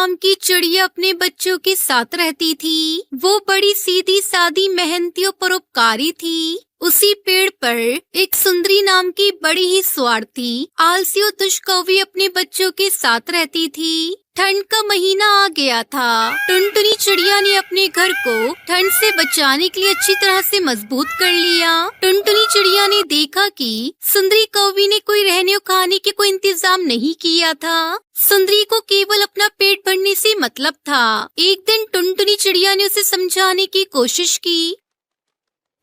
नाम की चिड़िया अपने बच्चों के साथ रहती थी। वो बड़ी सीधी सादी, मेहनती और परोपकारी थी। उसी पेड़ पर एक सुंदरी नाम की बड़ी ही स्वार्थी, आलसी और दुष्कर्मी अपने बच्चों के साथ रहती थी। ठंड का महीना आ गया था। टुनटुनी चिड़िया ने अपने घर को ठंड से बचाने के लिए अच्छी तरह से मजबूत कर लिया। टुनटुनी चिड़िया ने देखा कि सुंदरी कौवी ने कोई रहने और खाने के कोई इंतजाम नहीं किया था। सुंदरी को केवल अपना पेट भरने से मतलब था। एक दिन टुनटुनी चिड़िया ने उसे समझाने की कोशिश की।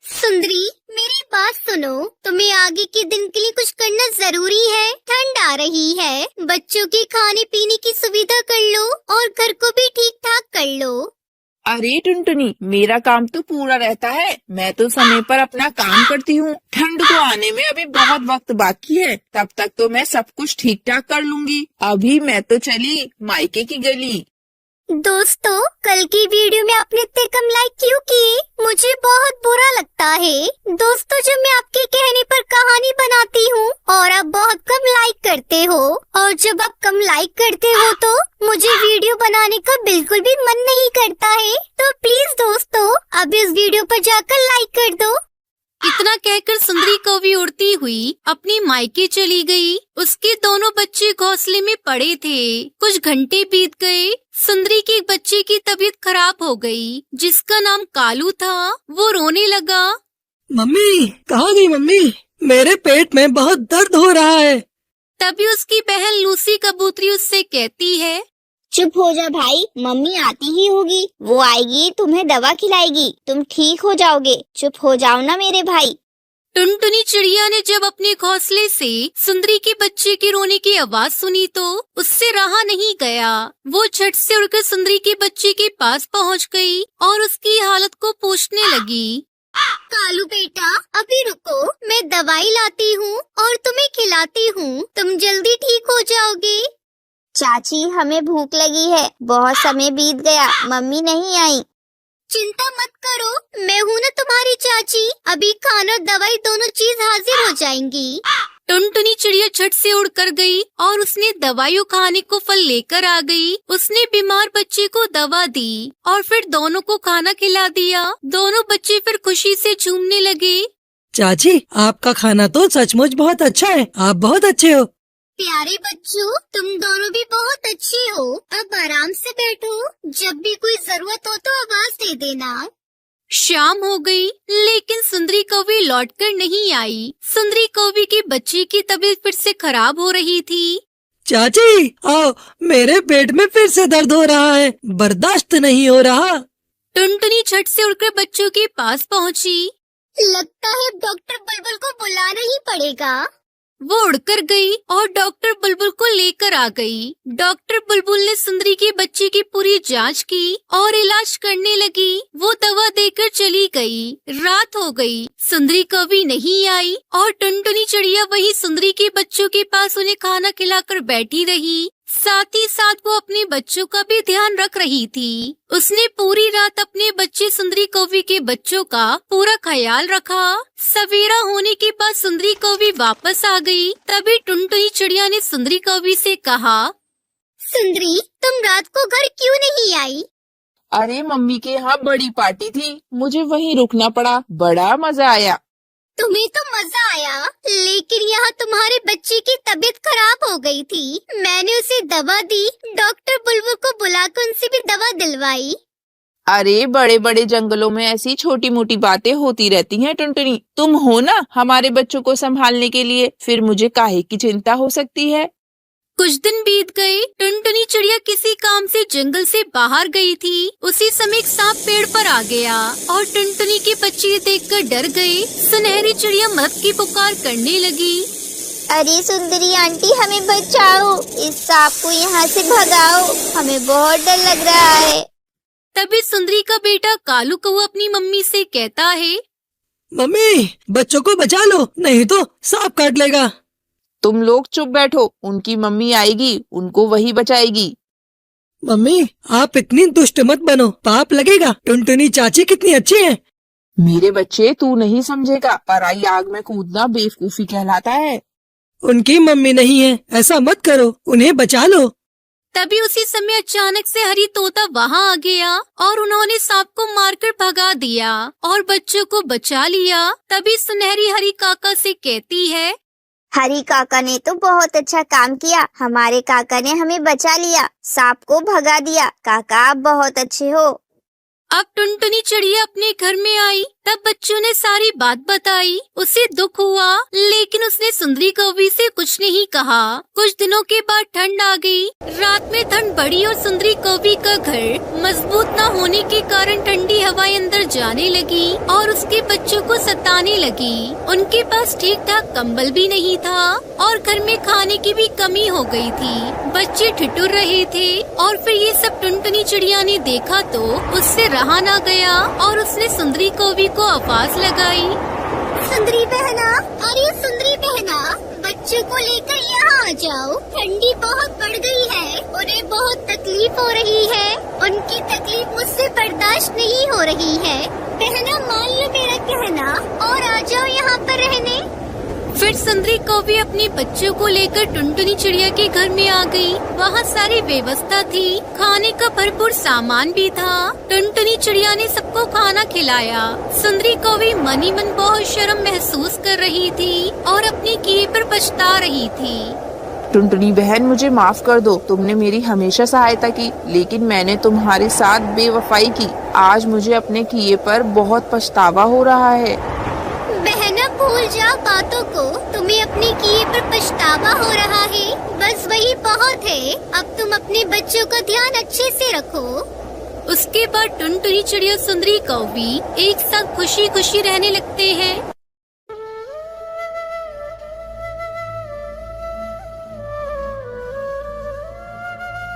सुंदरी, मेरी बात सुनो, तुम्हें आगे के दिन के लिए कुछ करना जरूरी है। ठंड आ रही है, बच्चों के खाने पीने की सुविधा कर लो और घर को भी ठीक ठाक कर लो। अरे टुनटुनी, मेरा काम तो पूरा रहता है। मैं तो समय पर अपना काम करती हूँ। ठंड को आने में अभी बहुत वक्त बाकी है, तब तक तो मैं सब कुछ ठीक ठाक कर लूंगी। अभी मैं तो चली मायके की गली। दोस्तों, कल की वीडियो में आपने इतने कम लाइक क्यों किए? मुझे बहुत बुरा लगता है। दोस्तों, जब मैं आपके कहने पर कहानी बनाती हूँ और आप बहुत कम लाइक करते हो, और जब आप कम लाइक करते हो तो मुझे वीडियो बनाने का बिल्कुल भी मन नहीं करता है। तो प्लीज दोस्तों, अब इस वीडियो पर जाकर लाइक कर दो। इतना कहकर सुंदरी कौवी उड़ती हुई अपनी मायके चली गई। उसके दोनों बच्चे घोंसले में पड़े थे। कुछ घंटे बीत गए। सुंदरी के एक बच्चे की तबीयत खराब हो गई, जिसका नाम कालू था। वो रोने लगा। मम्मी, कहाँ गई मम्मी? मेरे पेट में बहुत दर्द हो रहा है। तभी उसकी बहन लूसी कबूतरी उससे कहती है, चुप हो जा भाई, मम्मी आती ही होगी। वो आएगी, तुम्हें दवा खिलाएगी, तुम ठीक हो जाओगे। चुप हो जाओ ना मेरे भाई। टुनटुनी चिड़िया ने जब अपने घोंसले से सुंदरी के बच्चे के रोने की आवाज सुनी तो उससे रहा नहीं गया। वो झट से उड़कर सुंदरी के बच्चे के पास पहुंच गई और उसकी हालत को पूछने लगी। कालू बेटा, अभी रुको, मैं दवाई लाती हूँ और तुम्हें खिलाती हूँ। तुम जल्दी ठीक हो जाओगे। चाची, हमें भूख लगी है, बहुत समय बीत गया, मम्मी नहीं आई। चिंता मत करो, मैं हूँ ना तुम्हारी चाची। अभी खाना और दवाई दोनों चीज हाजिर हो जाएंगी। टुनटुनी चिड़िया झट से उड़ कर गई और उसने दवाई और खाने को फल लेकर आ गई। उसने बीमार बच्चे को दवा दी और फिर दोनों को खाना खिला दिया। दोनों बच्चे फिर खुशी से झूमने लगे। चाची, आपका खाना तो सचमुच बहुत अच्छा है। आप बहुत अच्छे हो। प्यारे बच्चों, तुम दोनों भी बहुत अच्छे हो। अब आराम से बैठो, जब भी कोई जरूरत हो तो आवाज दे देना। शाम हो गई, लेकिन सुंदरी कौवी लौटकर नहीं आई। सुंदरी कौवी के बच्चे की तबीयत फिर से खराब हो रही थी। चाची, आओ, मेरे पेट में फिर से दर्द हो रहा है, बर्दाश्त नहीं हो रहा। टुनटुनी झट से उड़कर बच्चों के पास पहुंची। लगता है डॉक्टर बुलबुल को बुलाना ही पड़ेगा। वो उड़कर गई और डॉक्टर बुलबुल को लेकर आ गई। डॉक्टर बुलबुल ने सुंदरी के बच्चे की पूरी जांच की और इलाज करने लगी। वो दवा देकर चली गई। रात हो गई, सुंदरी कभी नहीं आई और टुनटुनी चिड़िया वही सुंदरी के बच्चों के पास उन्हें खाना खिलाकर बैठी रही। साथ ही साथ वो अपने बच्चों का भी ध्यान रख रही थी। उसने पूरी रात अपने बच्चे सुंदरी कौवी के बच्चों का पूरा ख्याल रखा। सवेरा होने के बाद सुंदरी कौवी वापस आ गई। तभी टुनटुनी चिड़िया ने सुंदरी कौवी से कहा, सुंदरी, तुम रात को घर क्यों नहीं आई? अरे मम्मी के यहाँ बड़ी पार्टी थी, मुझे वहीं रुकना पड़ा। बड़ा मजा आया। तुम्हें तो मजा आया, लेकिन यहाँ तुम्हारे बच्चे की तबीयत खराब हो गई थी। मैंने उसे दवा दी, डॉक्टर बुलबुल को बुलाकर उनसे भी दवा दिलवाई। अरे बड़े बड़े जंगलों में ऐसी छोटी मोटी बातें होती रहती हैं टुनटुनी। तुम हो ना हमारे बच्चों को संभालने के लिए, फिर मुझे काहे की चिंता हो सकती है। कुछ दिन बीत गए। टुनटुनी चिड़िया किसी काम से जंगल से बाहर गई थी। उसी समय एक सांप पेड़ पर आ गया और टुनटुनी के बच्चे देखकर डर गए। सुनहरी चिड़िया मदद की पुकार करने लगी। अरे सुंदरी आंटी, हमें बचाओ, इस सांप को यहाँ से भगाओ, हमें बहुत डर लग रहा है। तभी सुंदरी का बेटा कालू कौवा अपनी मम्मी से कहता है, मम्मी, बच्चों को बचा लो, नहीं तो सांप काट लेगा। तुम लोग चुप बैठो, उनकी मम्मी आएगी, उनको वही बचाएगी। मम्मी, आप इतनी दुष्ट मत बनो, पाप लगेगा। टुनटुनी चाची कितनी अच्छी है। मेरे बच्चे, तू नहीं समझेगा, पराई आग में कूदना बेवकूफी कहलाता है। उनकी मम्मी नहीं है, ऐसा मत करो, उन्हें बचा लो। तभी उसी समय अचानक से हरी तोता वहाँ आ गया और उन्होंने सांप को मारकर भगा दिया और बच्चों को बचा लिया। तभी सुनहरी हरी काका से कहती है, हरी काका ने तो बहुत अच्छा काम किया। हमारे काका ने हमें बचा लिया, सांप को भगा दिया। काका आप बहुत अच्छे हो। अब टुनटुनी चिड़िया अपने घर में आई। तब बच्चों ने सारी बात बताई। उसे दुख हुआ, लेकिन उसने सुंदरी कौवी से कुछ नहीं कहा। कुछ दिनों के बाद ठंड आ गई। रात में ठंड बढ़ी और सुंदरी कौवी का घर मजबूत न होने के कारण ठंडी हवाएं अंदर जाने लगी और उसके बच्चों को सताने लगी। उनके पास ठीक ठाक कंबल भी नहीं था और घर में खाने की भी कमी हो गई थी। बच्चे ठिठुर रहे थे और फिर ये सब टुनटुनी चिड़िया ने देखा तो उससे रहा न गया और उसने सुंदरी कौवी को आवाज लगाई, सुंदरी बहना, अरे सुंदरी बहना, बच्चों को लेकर यहाँ आ जाओ। ठंडी बहुत बढ़ गई है, उन्हें बहुत तकलीफ हो रही है। उनकी तकलीफ मुझसे बर्दाश्त नहीं हो रही है। बहना मान लो मेरा कहना और आ जाओ यहाँ पर रहने। फिर सुंदरी कौवी अपने बच्चों को लेकर टुनटुनी चिड़िया के घर में आ गई। वहाँ सारी व्यवस्था थी, खाने का भरपूर सामान भी था। टुनटुनी चिड़िया ने सबको खाना खिलाया। सुंदरी कौवी मन ही मन बहुत शर्म महसूस कर रही थी और अपने किए पर पछता रही थी। टुनटुनी बहन, मुझे माफ कर दो। तुमने मेरी हमेशा सहायता की, लेकिन मैंने तुम्हारे साथ बेवफाई की। आज मुझे अपने किए पर बहुत पछतावा हो रहा है। बहना भूल जाओ बातों को, तुम्हें अपने किए पर पछतावा हो रहा है, बस वही बहुत है। अब तुम अपने बच्चों का ध्यान अच्छे से रखो। उसके बाद टुनटुनी चिड़िया सुंदरी कौवी एक साथ खुशी खुशी रहने लगते हैं।